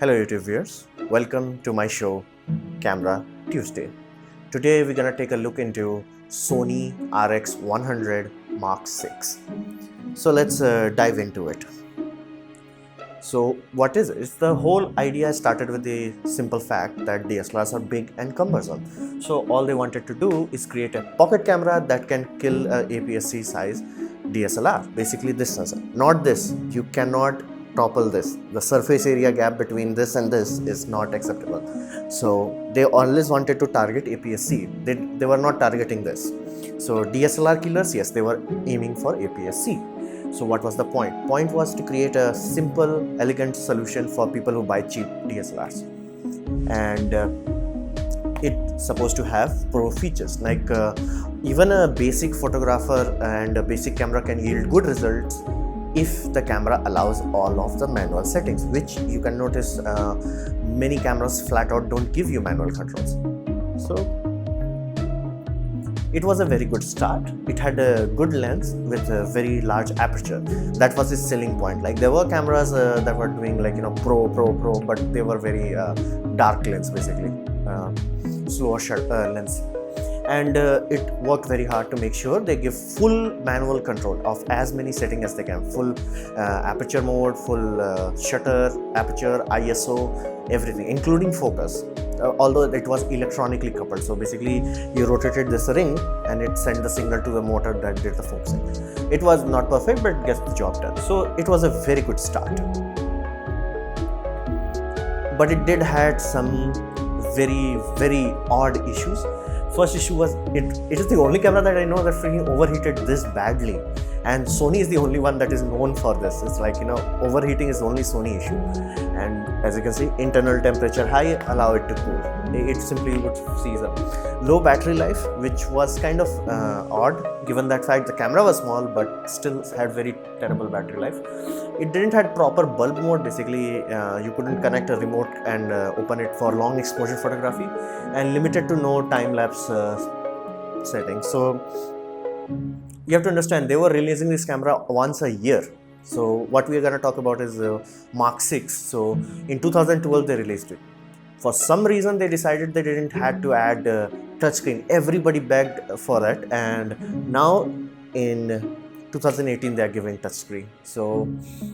Hello YouTube viewers, welcome to my show Camera Tuesday. Today we're gonna take a look into Sony RX 100 Mark 6. So let's dive into it. So what is it? It's the whole idea started with the simple fact that DSLRs are big and cumbersome. So all they wanted to do is create a pocket camera that can kill a APS-C size DSLR. Basically this sensor, not this. You cannot topple this. The surface area gap between this and this is not acceptable. So they always wanted to target APS-C. They were not targeting this. So DSLR killers, yes, they were aiming for APS-C. So what was the point? Point was to create a simple, elegant solution for people who buy cheap DSLRs. And it's supposed to have pro features like even a basic photographer and a basic camera can yield good results if the camera allows all of the manual settings, which you can notice many cameras flat out don't give you manual controls. So it was a very good start. It had a good lens with a very large aperture. That was its selling point. Like there were cameras that were doing like pro, but they were very dark lens basically, slower lens. And it worked very hard to make sure they give full manual control of as many settings as they can. Full aperture mode, full shutter, aperture, ISO, everything, including focus. Although it was electronically coupled. So basically you rotated this ring and it sent the signal to the motor that did the focusing. It was not perfect, but gets the job done. So it was a very good start. But it did had some very odd issues. First issue was it is the only camera that I know that freaking overheated this badly, and Sony is the only one that is known for this. It's like overheating is only Sony issue, and as you can see, internal temperature high, allow it to cool. It simply would sees a low battery life, which was kind of odd given that fact the camera was small but still had very terrible battery life. It didn't have proper bulb mode. Basically you couldn't connect a remote and open it for long exposure photography, and limited to no time-lapse settings. So you have to understand they were releasing this camera once a year. So what we are going to talk about is Mark 6. So in 2012 they released it. For some reason they decided they didn't have to add touchscreen. Everybody begged for that, and now in 2018 they are giving touchscreen. So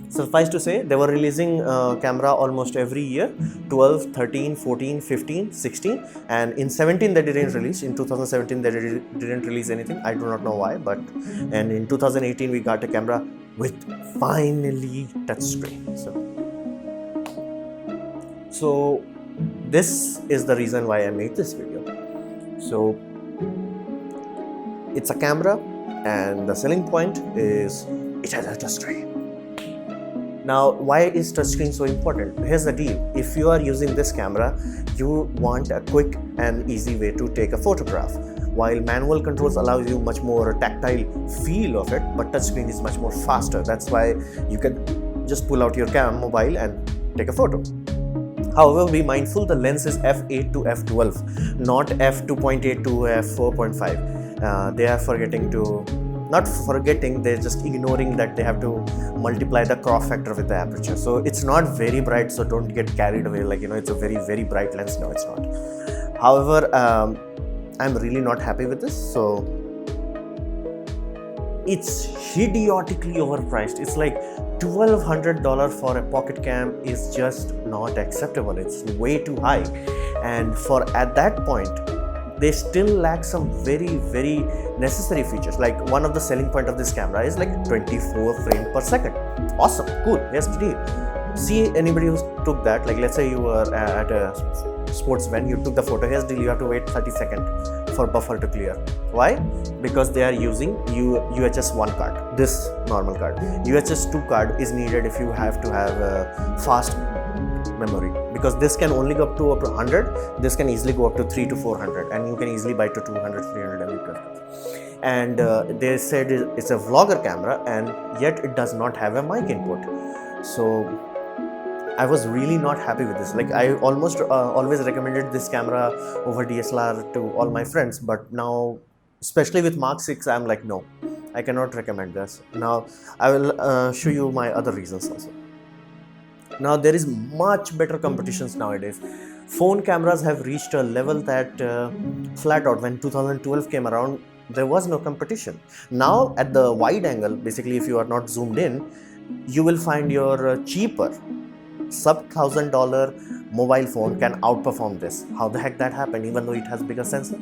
suffice to say they were releasing camera almost every year, 12, 13, 14, 15, 16, and in 17 they didn't release. In 2017 they didn't release anything. I do not know why, but and in 2018 we got a camera with finally touchscreen. So this is the reason why I made this video. So it's a camera, and the selling point is it has a touchscreen. Now, why is touchscreen so important? Here's the deal. If you are using this camera, you want a quick and easy way to take a photograph. While manual controls allows you much more tactile feel of it, but touchscreen is much more faster. That's why you can just pull out your mobile and take a photo. However, be mindful the lens is f8 to f12, not f2.8 to f4.5. They are they're just ignoring that they have to multiply the crop factor with the aperture. So it's not very bright, so don't get carried away like it's a very bright lens. No, it's not. However, I'm really not happy with this. So it's idiotically overpriced. It's like $1,200 for a pocket cam is just not acceptable. It's way too high, and for at that point they still lack some very necessary features. Like one of the selling point of this camera is like 24 frames per second. Awesome, cool, here's the deal. See anybody who took that, like let's say you were at a sports event, you took the photo, here's the deal, you have to wait 30 seconds for buffer to clear. Why? Because they are using UHS 1 card, this normal card. UHS 2 card is needed if you have to have a fast memory, because this can only go up to 100, this can easily go up to 300 to 400, and you can easily buy to 200, 300 Mbps. And they said it's a vlogger camera, and yet it does not have a mic input. So I was really not happy with this. Like I almost always recommended this camera over DSLR to all my friends, but now, especially with Mark 6, I'm like, no, I cannot recommend this. Now I will show you my other reasons also. Now there is much better competitions nowadays. Phone cameras have reached a level that flat out when 2012 came around, there was no competition. Now at the wide angle, basically if you are not zoomed in, you will find your cheaper sub $1,000 mobile phone can outperform this. How the heck that happened, even though it has bigger sensor?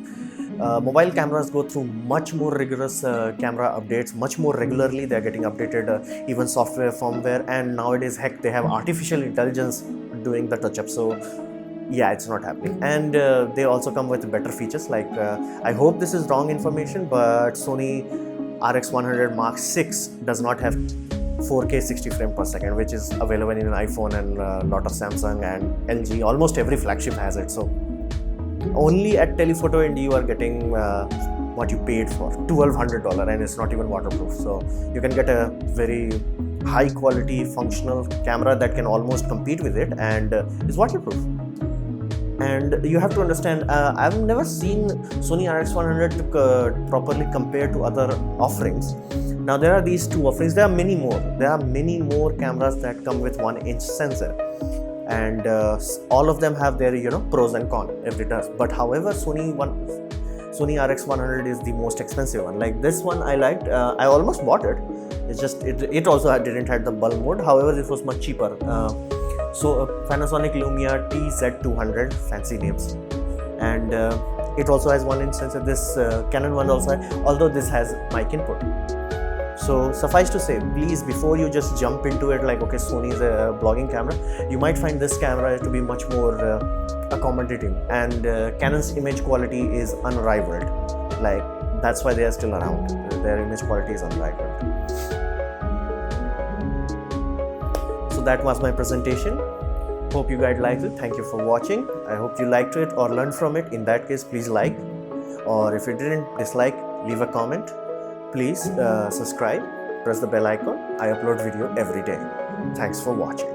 Mobile cameras go through much more rigorous camera updates much more regularly. They are getting updated, even software, firmware, and nowadays, heck, they have artificial intelligence doing the touch up. So yeah, it's not happening. And they also come with better features like I hope this is wrong information, but Sony RX100 Mark 6 does not have 4K 60 frame per second, which is available in an iPhone and a lot of Samsung and LG. Almost every flagship has it. So only at Telephoto India you are getting what you paid for, $1,200, and it's not even waterproof. So you can get a very high quality functional camera that can almost compete with it and is waterproof. And you have to understand, I've never seen Sony RX100 to properly compare to other offerings. Now there are these two offerings. There are many more. There are many more cameras that come with 1-inch sensor, and all of them have their pros and cons. Every does. But however, Sony RX100 is the most expensive one. Like this one, I liked. I almost bought it. It's just it also didn't have the bulb mode. However, this was much cheaper. Panasonic Lumia TZ200, fancy names, and it also has 1-inch sensor. This Canon one also, although this has mic input. So suffice to say, please, before you just jump into it like, okay, Sony is a blogging camera, you might find this camera to be much more accommodating, and Canon's image quality is unrivaled. Like, that's why they are still around. Their image quality is unrivaled. So that was my presentation. Hope you guys liked it. Thank you for watching. I hope you liked it or learned from it. In that case, please like, or if you didn't, dislike, leave a comment. Please subscribe, press the bell icon. I upload video every day. Thanks for watching.